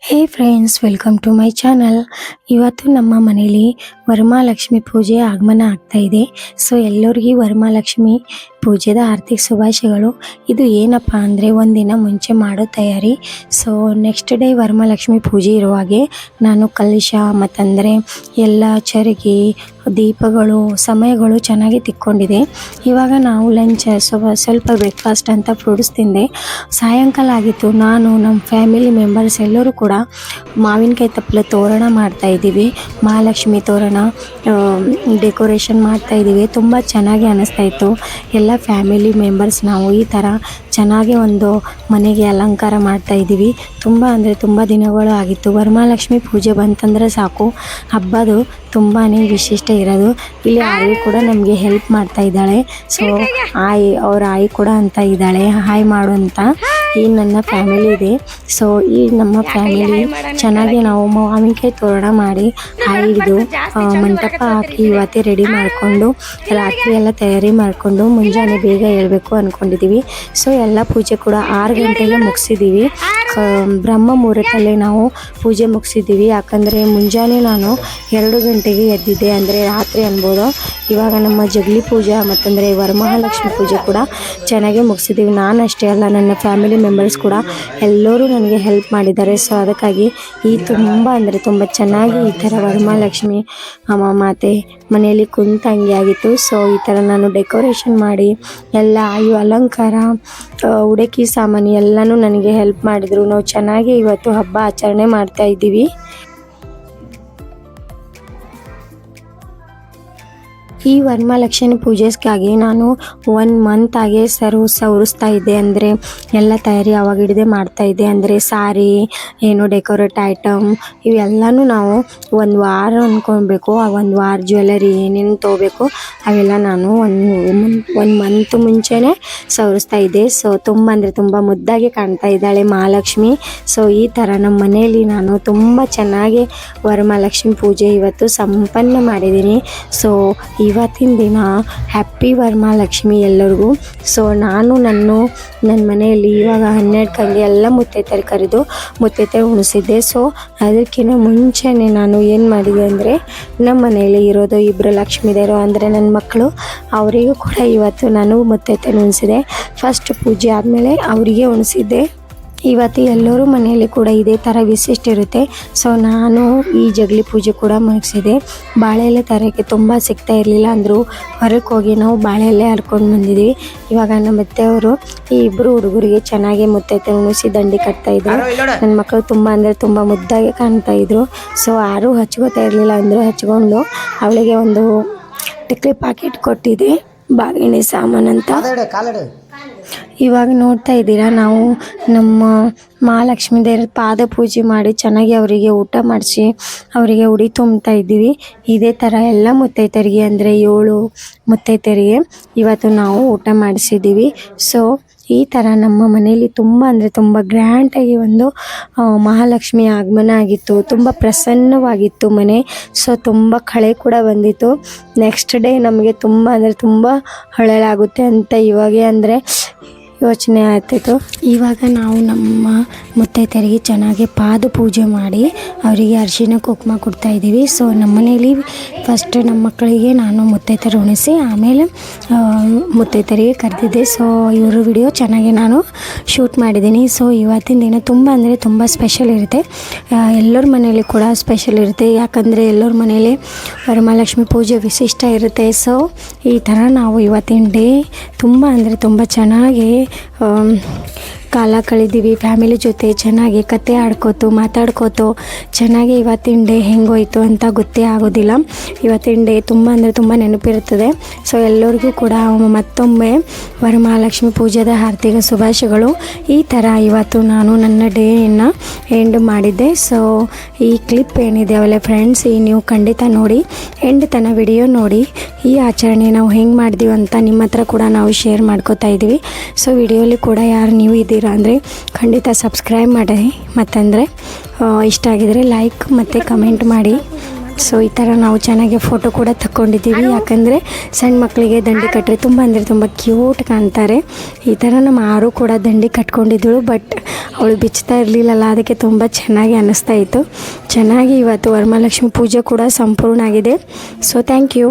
Hey friends, welcome to my channel. ಇವತ್ತು ನಮ್ಮ ಮನೇಲಿ ವರಮಹಾಲಕ್ಷ್ಮಿ ಪೂಜೆ ಆಗಮನ ಆಗ್ತಾ ಇದೆ. ಸೊ ಎಲ್ಲರಿಗೂ ವರಮಹಾಲಕ್ಷ್ಮಿ ಪೂಜೆದ ಆರ್ಥಿಕ ಶುಭಾಶಯಗಳು. ಇದು ಏನಪ್ಪ ಅಂದರೆ ಒಂದಿನ ಮುಂಚೆ ಮಾಡೋ ತಯಾರಿ. ಸೊ ನೆಕ್ಸ್ಟ್ ಡೇ ವರಮಹಾಲಕ್ಷ್ಮಿ ಪೂಜೆ ಇರುವಾಗೆ ನಾನು ಕಲಶ ಮತ್ತಂದರೆ ಎಲ್ಲ ಚರಗಿ ದೀಪಗಳು ಸಮಯಗಳು ಚೆನ್ನಾಗಿ ತಿಕ್ಕೊಂಡಿದೆ. ಇವಾಗ ನಾವು ಲಂಚ್ ಸ್ವಲ್ಪ ಬ್ರೇಕ್ಫಾಸ್ಟ್ ಅಂತ ಫ್ರೂಟ್ಸ್ ತಿಂದೆ. ಸಾಯಂಕಾಲ ಆಗಿತ್ತು. ನಾನು ನಮ್ಮ ಫ್ಯಾಮಿಲಿ ಮೆಂಬರ್ಸ್ ಎಲ್ಲರೂ ಕೂಡ ಮಾವಿನಕಾಯಿ ತಪ್ಪಲ ತೋರಣ ಮಾಡ್ತಾ ಇದ್ದೀವಿ. ಮಹಾಲಕ್ಷ್ಮಿ ತೋರಣ ಡೆಕೋರೇಷನ್ ಮಾಡ್ತಾ ಇದ್ದೀವಿ. ತುಂಬ ಚೆನ್ನಾಗಿ ಅನ್ನಿಸ್ತಾ ಇತ್ತು. ಎಲ್ಲ ಫ್ಯಾಮಿಲಿ ಮೆಂಬರ್ಸ್ ನಾವು ಈ ಥರ ಚೆನ್ನಾಗಿ ಒಂದು ಮನೆಗೆ ಅಲಂಕಾರ ಮಾಡ್ತಾ ಇದ್ದೀವಿ. ತುಂಬ ಅಂದರೆ ತುಂಬ ದಿನಗಳು ಆಗಿತ್ತು. ವರಮಹಾಲಕ್ಷ್ಮಿ ಪೂಜೆ ಬಂತಂದರೆ ಸಾಕು, ಹಬ್ಬದು ತುಂಬಾ ವಿಶಿಷ್ಟ ಇರೋದು. ಇಲ್ಲಿ ಆಯಿ ಕೂಡ ನಮಗೆ ಹೆಲ್ಪ್ ಮಾಡ್ತಾ ಇದ್ದಾಳೆ. ಸೊ ಅವ್ರ ಆಯಿ ಕೂಡ ಅಂತ ಇದ್ದಾಳೆ, ಹಾಯ್ ಮಾಡು ಅಂತ. ಈ ನನ್ನ ಫ್ಯಾಮಿಲಿ ಇದೆ. ಸೊ ಈ ನಮ್ಮ ಫ್ಯಾಮಿಲಿ ಚೆನ್ನಾಗಿ ನಾವು ಮಾವಿನಕಾಯಿ ತೋರಣ ಮಾಡಿ ಹಾಯಿದು ಮಂಟಪ ಹಾಕಿ ಇವತ್ತೇ ರೆಡಿ ಮಾಡಿಕೊಂಡು ರಾತ್ರಿ ಎಲ್ಲ ತಯಾರಿ ಮಾಡಿಕೊಂಡು ಮುಂಜಾನೆ ಬೇಗ ಹೇಳ್ಬೇಕು ಅಂದ್ಕೊಂಡಿದ್ದೀವಿ. ಸೊ ಎಲ್ಲ ಪೂಜೆ ಕೂಡ 6 ಗಂಟೆಗೆ ಮುಗಿಸಿದ್ದೀವಿ. ಬ್ರಹ್ಮ ಮುಹೂರ್ತಲ್ಲೇ ನಾವು ಪೂಜೆ ಮುಗಿಸಿದ್ದೀವಿ. ಯಾಕಂದರೆ ಮುಂಜಾನೆ ನಾನು 2 ಗಂಟೆಗೆ ಎದ್ದಿದ್ದೆ, ಅಂದರೆ ರಾತ್ರಿ ಅನ್ಬೋದು. ಇವಾಗ ನಮ್ಮ ಜಗಲಿ ಪೂಜೆ ಮತ್ತಂದರೆ ವರಮಹಾಲಕ್ಷ್ಮಿ ಪೂಜೆ ಕೂಡ ಚೆನ್ನಾಗಿ ಮುಗಿಸಿದ್ದೀವಿ. ನಾನು ಅಷ್ಟೇ ಅಲ್ಲ, ನನ್ನ ಫ್ಯಾಮಿಲಿ ಮೆಂಬರ್ಸ್ ಕೂಡ ಎಲ್ಲರೂ ನನಗೆ ಹೆಲ್ಪ್ ಮಾಡಿದ್ದಾರೆ. ಸೊ ಅದಕ್ಕಾಗಿ ತುಂಬ ಅಂದರೆ ತುಂಬ ಚೆನ್ನಾಗಿ ಈ ಥರ ವರಮಹಾಲಕ್ಷ್ಮಿ ಮಾತೆ ಮನೆಯಲ್ಲಿ ಕುಂತಂಗೆ ಆಗಿತ್ತು. ಸೊ ಈ ಥರ ನಾನು ಡೆಕೋರೇಷನ್ ಮಾಡಿ ಎಲ್ಲ ಅಲಂಕಾರ ಉಡುಗೆ ಸಾಮಾನು ಎಲ್ಲನೂ ನನಗೆ ಹೆಲ್ಪ್ ಮಾಡಿದರು. ನಾವು ಚೆನ್ನಾಗಿ ಇವತ್ತು ಹಬ್ಬ ಆಚರಣೆ ಮಾಡ್ತಾ ಇದ್ದೀವಿ. ಈ ವರಮಹಾಲಕ್ಷ್ಮಿ ಪೂಜೆಗಾಗಿ ನಾನು 1 ಮಂತ್ ಆಗಿ ಸವರಿಸ್ತಾ ಇದ್ದೆ. ಅಂದರೆ ಎಲ್ಲ ತಯಾರಿ ಅವಾಗ ಹಿಡಿದೇ ಮಾಡ್ತಾಯಿದ್ದೆ. ಅಂದರೆ ಸಾರಿ ಏನು ಡೆಕೋರೇಟ್ ಐಟಮ್ ಇವೆಲ್ಲನೂ ನಾವು 1 ವಾರ ಅಂದ್ಕೊಳ್ಬೇಕು. ಆ 1 ವಾರ ಜ್ಯುವೆಲರಿ ಏನೇನು ತೊಗೋಬೇಕು ಅವೆಲ್ಲ ನಾನು 1 ಮಂತ್ ಮುಂಚೆನೇ ಸವರಿಸ್ತಾ ಇದ್ದೆ. ಸೊ ತುಂಬ ಅಂದರೆ ತುಂಬ ಮುದ್ದಾಗಿ ಕಾಣ್ತಾ ಇದ್ದಾಳೆ ಮಹಾಲಕ್ಷ್ಮಿ. ಸೊ ಈ ಥರ ನಮ್ಮ ಮನೆಯಲ್ಲಿ ನಾನು ತುಂಬ ಚೆನ್ನಾಗಿ ವರಮಹಾಲಕ್ಷ್ಮಿ ಪೂಜೆ ಇವತ್ತು ಸಂಪನ್ನ ಮಾಡಿದ್ದೀನಿ. ಸೊ ಇವತ್ತಿನ ದಿನ ಹ್ಯಾಪಿ ವರಮಹಾಲಕ್ಷ್ಮಿ ಎಲ್ಲರಿಗೂ. ಸೊ ನಾನು ನನ್ನ ಮನೆಯಲ್ಲಿ ಇವಾಗ 12 ಗಂಟೆಗೆ ಎಲ್ಲ ಮುತ್ತೈದೆಯರು ಕರೆದು ಮುತ್ತೈದೆ ಉಣಿಸಿದ್ದೆ. ಸೊ ಅದಕ್ಕಿಂತ ಮುಂಚೆನೇ ನಾನು ಏನು ಮಾಡಿದೆ ಅಂದರೆ ನಮ್ಮ ಮನೆಯಲ್ಲಿ ಇರೋದು 2 ಲಕ್ಷ್ಮೀದೇವರು ಅಂದರೆ ನನ್ನ ಮಕ್ಕಳು, ಅವರಿಗೂ ಕೂಡ ಇವತ್ತು ನಾನು ಮುತ್ತೈದೆ ಉಣಿಸಿದೆ. ಫಸ್ಟ್ ಪೂಜೆ ಆದಮೇಲೆ ಅವರಿಗೆ ಉಣಿಸಿದ್ದೆ. ಇವತ್ತು ಎಲ್ಲರೂ ಮನೆಯಲ್ಲಿ ಕೂಡ ಇದೇ ಥರ ವಿಶಿಷ್ಟ ಇರುತ್ತೆ. ಸೊ ನಾನು ಈ ಜಗಲಿ ಪೂಜೆ ಕೂಡ ಮುಗಿಸಿದೆ. ಬಾಳೆಲೆ ತರೋಕ್ಕೆ ತುಂಬ ಸಿಗ್ತಾ ಇರಲಿಲ್ಲ ಅಂದರು. ಹೊರಗೆ ಹೋಗಿ ನಾವು ಬಾಳೆಲೆ ಹರ್ಕೊಂಡು ಬಂದಿದ್ದೀವಿ. ಇವಾಗ ನಮ್ಮ ಅತ್ತೆಯವರು ಈ 2 ಹುಡುಗರಿಗೆ ಚೆನ್ನಾಗಿ ಮುತ್ತೈದೆ ಉಣಿಸಿ ದಂಡಿ ಕಟ್ತಾಯಿದ್ರು. ನನ್ನ ಮಕ್ಕಳು ತುಂಬ ಅಂದರೆ ತುಂಬ ಮುದ್ದಾಗಿ ಕಾಣ್ತಾಯಿದ್ರು. ಸೊ ಯಾರೂ ಹಚ್ಕೋತಾ ಇರಲಿಲ್ಲ ಅಂದರು. ಹಚ್ಕೊಂಡು ಅವಳಿಗೆ ಒಂದು ಟಿಕ್ಲಿ ಪ್ಯಾಕೆಟ್ ಕೊಟ್ಟಿದ್ದೆ, ಬಾಗಿಣಿ ಸಾಮಾನು ಅಂತ. ಇವಾಗ ನೋಡ್ತಾ ಇದ್ದೀರಾ, ನಾವು ನಮ್ಮ ಮಹಾಲಕ್ಷ್ಮೀ ದೇವರ ಪಾದ ಪೂಜೆ ಮಾಡಿ ಚೆನ್ನಾಗಿ ಅವರಿಗೆ ಊಟ ಮಾಡಿಸಿ ಅವರಿಗೆ ಉಡಿ ತುಂಬ್ತಾ ಇದ್ದೀವಿ. ಇದೇ ಥರ ಎಲ್ಲ ಮುತ್ತೈದೆಯರಿಗೆ ಅಂದರೆ 7 ಮುತ್ತೈದೆಯರಿಗೆ ಇವತ್ತು ನಾವು ಊಟ ಮಾಡಿಸಿದ್ದೀವಿ. ಸೊ ಈ ಥರ ನಮ್ಮ ಮನೆಯಲ್ಲಿ ತುಂಬ ಅಂದರೆ ತುಂಬ ಗ್ರ್ಯಾಂಡಾಗಿ ಒಂದು ಮಹಾಲಕ್ಷ್ಮಿ ಆಗಮನ ಆಗಿತ್ತು. ತುಂಬ ಪ್ರಸನ್ನವಾಗಿತ್ತು ಮನೆ. ಸೊ ತುಂಬ ಕಳೆ ಕೂಡ ಬಂದಿತ್ತು. ನೆಕ್ಸ್ಟ್ ಡೇ ನಮಗೆ ತುಂಬ ಅಂದರೆ ತುಂಬ ಹಳಲಾಗುತ್ತೆ ಅಂತ ಇವಾಗೆ ಅಂದರೆ ಯೋಚನೆ ಆಗ್ತಿತ್ತು. ಇವಾಗ ನಾವು ನಮ್ಮ ಮುತ್ತೈದೆಯರಿಗೆ ಚೆನ್ನಾಗಿ ಪಾದ ಪೂಜೆ ಮಾಡಿ ಅವರಿಗೆ ಅರಿಶಿನ ಕುಂಕುಮ ಕೊಡ್ತಾ ಇದ್ದೀವಿ. ಸೊ ನಮ್ಮ ಮನೇಲಿ ಫಸ್ಟ್ ನಮ್ಮ ಮಕ್ಕಳಿಗೆ ನಾನು ಮುತ್ತೈದೆಯರು ಉಣಿಸಿ ಆಮೇಲೆ ಮುತ್ತೈದೆಯರಿಗೆ ಕರೆದಿದ್ದೆ. ಸೊ ಇವರು ವಿಡಿಯೋ ಚೆನ್ನಾಗಿ ನಾನು ಶೂಟ್ ಮಾಡಿದ್ದೀನಿ. ಸೊ ಇವತ್ತಿನ ದಿನ ತುಂಬ ಅಂದರೆ ತುಂಬ ಸ್ಪೆಷಲ್ ಇರುತ್ತೆ. ಎಲ್ಲರ ಮನೇಲಿ ಕೂಡ ಸ್ಪೆಷಲ್ ಇರುತ್ತೆ. ಯಾಕಂದರೆ ಎಲ್ಲರ ಮನೇಲಿ ವರಮಹಾಲಕ್ಷ್ಮಿ ಪೂಜೆ ವಿಶಿಷ್ಟ ಇರುತ್ತೆ. ಸೊ ಈ ಥರ ನಾವು ಇವತ್ತಿನ ಡೇ ತುಂಬ ಅಂದರೆ ತುಂಬ ಚೆನ್ನಾಗಿ ಕಾಲ ಕಳೆದೀವಿ ಫ್ಯಾಮಿಲಿ ಜೊತೆ. ಚೆನ್ನಾಗಿ ಕತೆ ಆಡ್ಕೋತು ಮಾತಾಡ್ಕೋತು ಚೆನ್ನಾಗಿ ಇವತ್ತಿನ ಡೇ ಹೆಂಗೋಯ್ತು ಅಂತ ಗೊತ್ತೇ ಆಗೋದಿಲ್ಲ. ಇವತ್ತಿನ ಡೇ ತುಂಬ ಅಂದರೆ ತುಂಬ ನೆನಪಿರುತ್ತದೆ. ಸೊ ಎಲ್ಲರಿಗೂ ಕೂಡ ಮತ್ತೊಮ್ಮೆ ವರಮಹಾಲಕ್ಷ್ಮಿ ಪೂಜೆದ ಆರ್ಥಿಕ ಶುಭಾಶಯಗಳು. ಈ ಥರ ಇವತ್ತು ನಾನು ನನ್ನ ಡೇಯನ್ನು ಎಂಡ್ ಮಾಡಿದ್ದೆ. ಸೊ ಈ ಕ್ಲಿಪ್ ಏನಿದೆ ಅವಲ್ಲ ಫ್ರೆಂಡ್ಸ್, ನೀವು ಖಂಡಿತ ನೋಡಿ, ಎಂಡ್ ತನಕ ವಿಡಿಯೋ ನೋಡಿ. ಈ ಆಚರಣೆ ನಾವು ಹೆಂಗೆ ಮಾಡಿದೀವಿ ಅಂತ ನಿಮ್ಮ ಹತ್ರ ಕೂಡ ನಾವು ಶೇರ್ ಮಾಡ್ಕೋತಾ ಇದ್ದೀವಿ. ಸೊ ವಿಡಿಯೋಲಿ ಕೂಡ ಯಾರು ನೀವು ಇದ್ದೀರಾ ಅಂದರೆ ಖಂಡಿತ ಸಬ್ಸ್ಕ್ರೈಬ್ ಮಾಡಿ, ಮತ್ತಂದರೆ ಇಷ್ಟ ಆಗಿದರೆ ಲೈಕ್ ಮತ್ತು ಕಮೆಂಟ್ ಮಾಡಿ. ಸೊ ಈ ಥರ ನಾವು ಚೆನ್ನಾಗಿ ಫೋಟೋ ಕೂಡ ತಗೊಂಡಿದ್ದೀವಿ. ಯಾಕಂದರೆ ಸಣ್ಣ ಮಕ್ಕಳಿಗೆ ದಂಡಿ ಕಟ್ಟರೆ ತುಂಬ ಅಂದರೆ ತುಂಬ ಕ್ಯೂಟ್ ಕಾಣ್ತಾರೆ. ಈ ಥರ ನಮ್ಮ ಆರು ಕೂಡ ದಂಡಿ ಕಟ್ಕೊಂಡಿದ್ದಳು, ಬಟ್ ಅವಳು ಬಿಚ್ತಾ ಇರಲಿಲ್ಲಲ್ಲ, ಅದಕ್ಕೆ ತುಂಬ ಚೆನ್ನಾಗಿ ಅನ್ನಿಸ್ತಾ ಇತ್ತು. ಚೆನ್ನಾಗಿ ಇವತ್ತು ವರಮಹಾಲಕ್ಷ್ಮಿ ಪೂಜೆ ಕೂಡ ಸಂಪೂರ್ಣ ಆಗಿದೆ. So thank you.